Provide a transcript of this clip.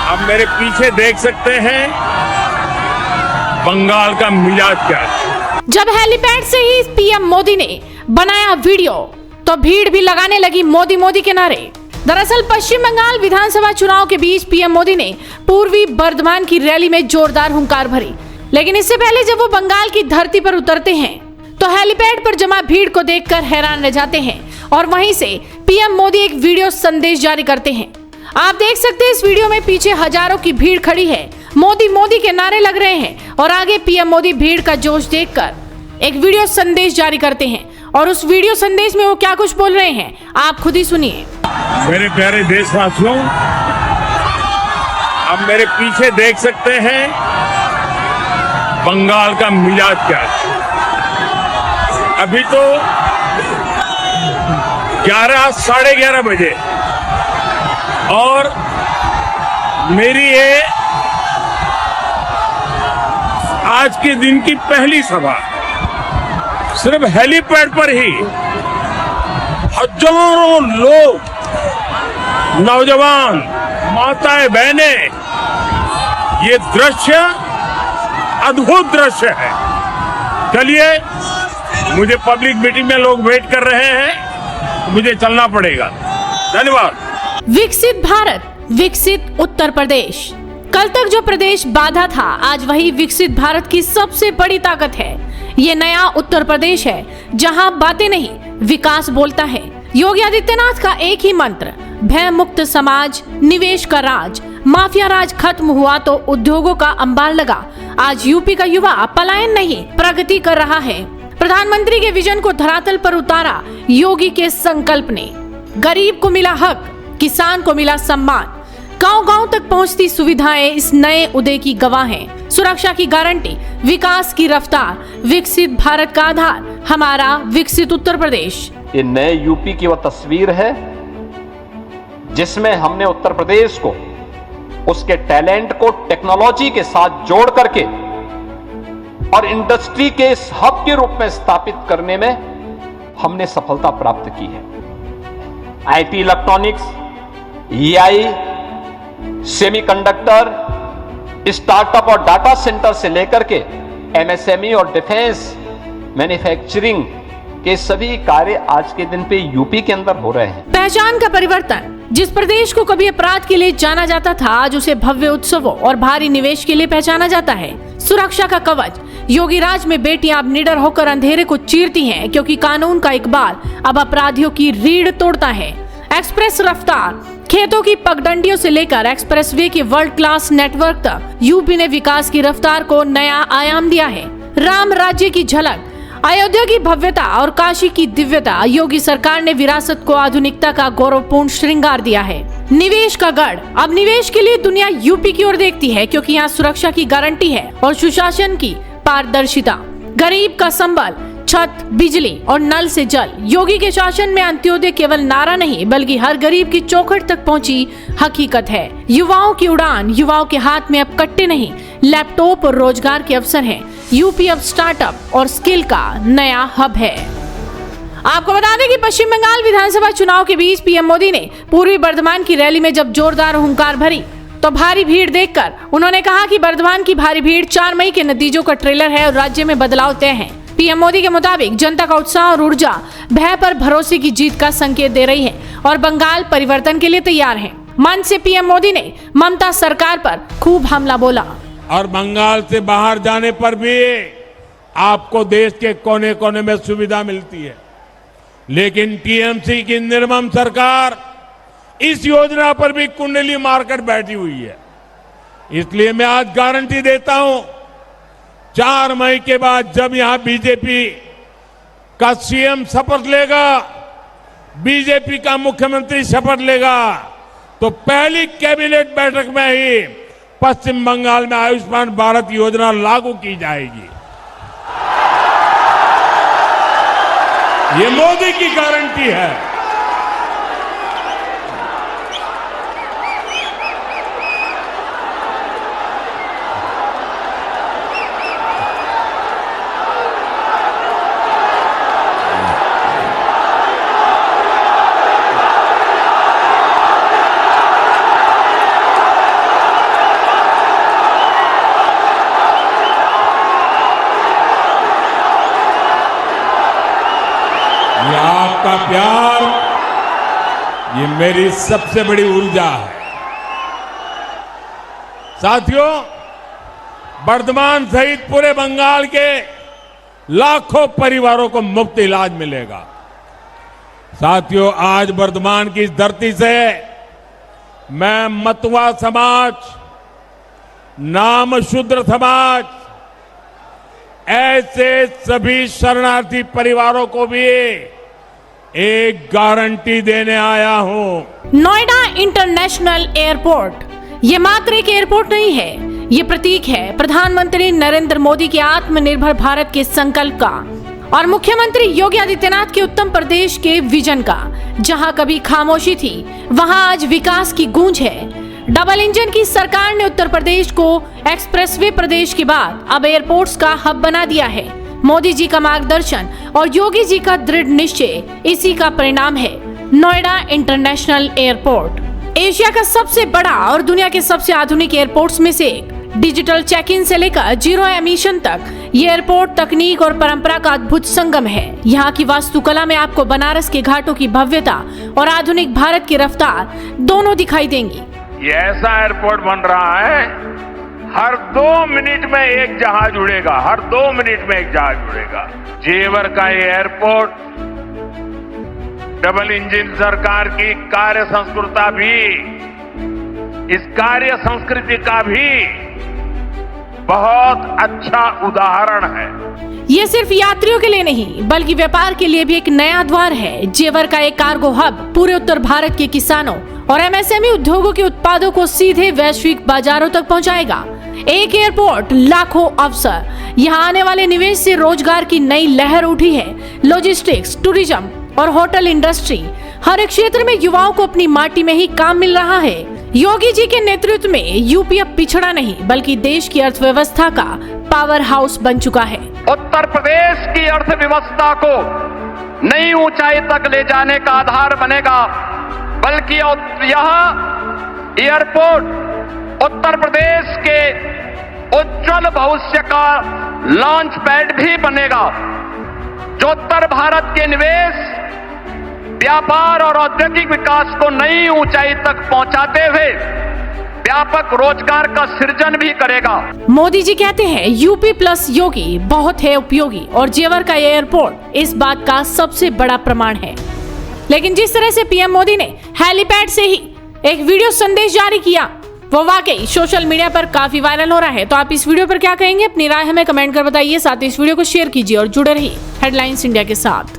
आप मेरे पीछे देख सकते हैं बंगाल का मिजाज क्या है। जब हेलीपैड से ही पीएम मोदी ने बनाया वीडियो तो भीड़ भी लगाने लगी मोदी मोदी के नारे। दरअसल पश्चिम बंगाल विधानसभा चुनाव के बीच पीएम मोदी ने पूर्वी बर्धमान की रैली में जोरदार हुंकार भरी, लेकिन इससे पहले जब वो बंगाल की धरती पर उतरते हैं तो हेलीपैड पर जमा भीड़ को देखकर हैरान रह जाते हैं और वहीं से पीएम मोदी एक वीडियो संदेश जारी करते हैं। आप देख सकते हैं इस वीडियो में पीछे हजारों की भीड़ खड़ी है, मोदी मोदी के नारे लग रहे हैं और आगे पीएम मोदी भीड़ का जोश देखकर एक वीडियो संदेश जारी करते हैं और उस वीडियो संदेश में वो क्या कुछ बोल रहे हैं आप खुद ही सुनिए। मेरे प्यारे देशवासियों, आप मेरे पीछे देख सकते हैं बंगाल का मिजाज क्या है। अभी तो 11 साढ़े 11 बजे और मेरी ये आज के दिन की पहली सभा सिर्फ हेलीपैड पर ही हजारों लोग, नौजवान, माताएं, बहनें, ये दृश्य अद्भुत दृश्य है। चलिए, मुझे पब्लिक मीटिंग में लोग वेट कर रहे हैं, मुझे चलना पड़ेगा। धन्यवाद। विकसित भारत, विकसित उत्तर प्रदेश। कल तक जो प्रदेश बाधा था, आज वही विकसित भारत की सबसे बड़ी ताकत है। ये नया उत्तर प्रदेश है जहां बातें नहीं, विकास बोलता है। योगी आदित्यनाथ का एक ही मंत्र, भय मुक्त समाज, निवेश का राज। माफिया राज खत्म हुआ तो उद्योगों का अंबार लगा। आज यूपी का युवा पलायन नहीं, प्रगति कर रहा है। प्रधानमंत्री के विजन को धरातल पर उतारा योगी के संकल्प ने। गरीब को मिला हक, किसान को मिला सम्मान। गांव-गांव तक पहुंचती सुविधाएं इस नए उदय की गवाह हैं। सुरक्षा की गारंटी, विकास की रफ्तार, विकसित भारत का आधार, हमारा विकसित उत्तर प्रदेश। ये नए यूपी की वह तस्वीर है जिसमें हमने उत्तर प्रदेश को, उसके टैलेंट को टेक्नोलॉजी के साथ जोड़ करके और इंडस्ट्री के इस हब के रूप में स्थापित करने में हमने सफलता प्राप्त की है। IT, electronics, AI, semiconductor, startup और डाटा सेंटर से लेकर के एमएसएमई और डिफेंस, मैन्युफैक्चरिंग के सभी कार्य आज के दिन पे यूपी के अंदर हो रहे हैं। पहचान का परिवर्तन। जिस प्रदेश को कभी अपराध के लिए जाना जाता था, आज उसे भव्य उत्सवों और भारी निवेश के लिए पहचाना जाता है। सुरक्षा का कवच। योगी राज में बेटियां अब निडर होकर अंधेरे को चीरती हैं, क्योंकि कानून का इकबाल अब अपराधियों की रीढ़ तोड़ता है। एक्सप्रेस रफ्तार। खेतों की पगडंडियों से लेकर एक्सप्रेसवे के वर्ल्ड क्लास नेटवर्क तक यूपी ने विकास की रफ्तार को नया आयाम दिया है। राम राज्य की झलक। अयोध्या की भव्यता और काशी की दिव्यता। योगी सरकार ने विरासत को आधुनिकता का गौरवपूर्ण श्रृंगार दिया है। निवेश का गढ़। अब निवेश के लिए दुनिया यूपी की ओर देखती है, क्योंकि यहाँ सुरक्षा की गारंटी है और सुशासन की पारदर्शिता। गरीब का संबल, छत, बिजली और नल से जल। योगी के शासन में अंत्योदय केवल नारा नहीं, बल्कि हर गरीब की चौखट तक पहुंची हकीकत है। युवाओं की उड़ान। युवाओं के हाथ में अब कट्टे नहीं, लैपटॉप और रोजगार के अवसर हैं। यूपी अब स्टार्टअप और स्किल का नया हब है। आपको बता दें कि पश्चिम बंगाल विधानसभा चुनाव के बीच पीएम मोदी ने पूर्वी बर्धमान की रैली में जब जोरदार हुंकार भरी तो भारी भीड़ देखकर उन्होंने कहा कि बर्धमान की भारी भीड़ 4 मई के नतीजों का ट्रेलर है और राज्य में बदलाव तय है। पीएम मोदी के मुताबिक जनता का उत्साह और ऊर्जा भय पर भरोसे की जीत का संकेत दे रही है और बंगाल परिवर्तन के लिए तैयार है। मंच से पीएम मोदी ने ममता सरकार पर खूब हमला बोला। और बंगाल से बाहर जाने पर भी आपको देश के कोने कोने में सुविधा मिलती है, लेकिन टीएमसी की निर्मम सरकार इस योजना पर भी कुंडली मारकर बैठी हुई है। इसलिए मैं आज गारंटी देता हूं, 4 मई के बाद जब यहां बीजेपी का सीएम शपथ लेगा, बीजेपी का मुख्यमंत्री शपथ लेगा, तो पहली कैबिनेट बैठक में ही पश्चिम बंगाल में आयुष्मान भारत योजना लागू की जाएगी। ये मोदी की गारंटी है। आपका प्यार, ये मेरी सबसे बड़ी ऊर्जा है। साथियों, वर्धमान सहित पूरे बंगाल के लाखों परिवारों को मुफ्त इलाज मिलेगा। साथियों, आज वर्धमान की इस धरती से मैं मतुआ समाज, नाम शूद्र समाज, ऐसे सभी शरणार्थी परिवारों को भी एक गारंटी देने आया हूं। नोएडा इंटरनेशनल एयरपोर्ट ये मात्र एक एयरपोर्ट नहीं है, ये प्रतीक है प्रधानमंत्री नरेंद्र मोदी के आत्मनिर्भर भारत के संकल्प का और मुख्यमंत्री योगी आदित्यनाथ के उत्तम प्रदेश के विजन का। जहां कभी खामोशी थी, वहां आज विकास की गूंज है। डबल इंजन की सरकार ने उत्तर प्रदेश को एक्सप्रेसवे प्रदेश के बाद अब एयरपोर्ट्स का हब बना दिया है। मोदी जी का मार्गदर्शन और योगी जी का दृढ़ निश्चय, इसी का परिणाम है नोएडा इंटरनेशनल एयरपोर्ट। एशिया का सबसे बड़ा और दुनिया के सबसे आधुनिक एयरपोर्ट्स में से एक। डिजिटल चेक इन से लेकर जीरो एमिशन तक ये एयरपोर्ट तकनीक और परंपरा का अद्भुत संगम है। यहाँ की वास्तुकला में आपको बनारस के घाटों की भव्यता और आधुनिक भारत की रफ्तार दोनों दिखाई देंगी। ये ऐसा एयरपोर्ट बन रहा है, हर 2 मिनट में एक जहाज उड़ेगा, हर 2 मिनट में एक जहाज उड़ेगा। जेवर का ये एयरपोर्ट डबल इंजन सरकार की कार्य संस्कृति भी, इस कार्य संस्कृति का भी बहुत अच्छा उदाहरण है। ये सिर्फ यात्रियों के लिए नहीं बल्कि व्यापार के लिए भी एक नया द्वार है। जेवर का एक कार्गो हब पूरे उत्तर भारत के किसानों और एमएसएमई उद्योगों के उत्पादों को सीधे वैश्विक बाजारों तक पहुंचाएगा। एक एयरपोर्ट, लाखों अवसर। यहाँ आने वाले निवेश से रोजगार की नई लहर उठी है। लॉजिस्टिक्स, टूरिज्म और होटल इंडस्ट्री, हर एक क्षेत्र में युवाओं को अपनी माटी में ही काम मिल रहा है। योगी जी के नेतृत्व में यूपी अब पिछड़ा नहीं बल्कि देश की अर्थव्यवस्था का पावर हाउस बन चुका है। उत्तर प्रदेश की अर्थव्यवस्था को नई ऊंचाई तक ले जाने का आधार बनेगा, बल्कि यह एयरपोर्ट उत्तर प्रदेश के उज्जवल भविष्य का लॉन्च पैड भी बनेगा, जो उत्तर भारत के निवेश, व्यापार और औद्योगिक विकास को नई ऊंचाई तक पहुंचाते हुए व्यापक रोजगार का सृजन भी करेगा। मोदी जी कहते हैं यूपी प्लस योगी बहुत है उपयोगी और जेवर का एयरपोर्ट इस बात का सबसे बड़ा प्रमाण है। लेकिन जिस तरह से पीएम मोदी ने हेलीपैड से ही एक वीडियो संदेश जारी किया, वो वाकई सोशल मीडिया पर काफी वायरल हो रहा है। तो आप इस वीडियो पर क्या कहेंगे? अपनी राय हमें कमेंट कर बताइए। साथ ही इस वीडियो को शेयर कीजिए और जुड़े रहिए हेडलाइंस इंडिया के साथ।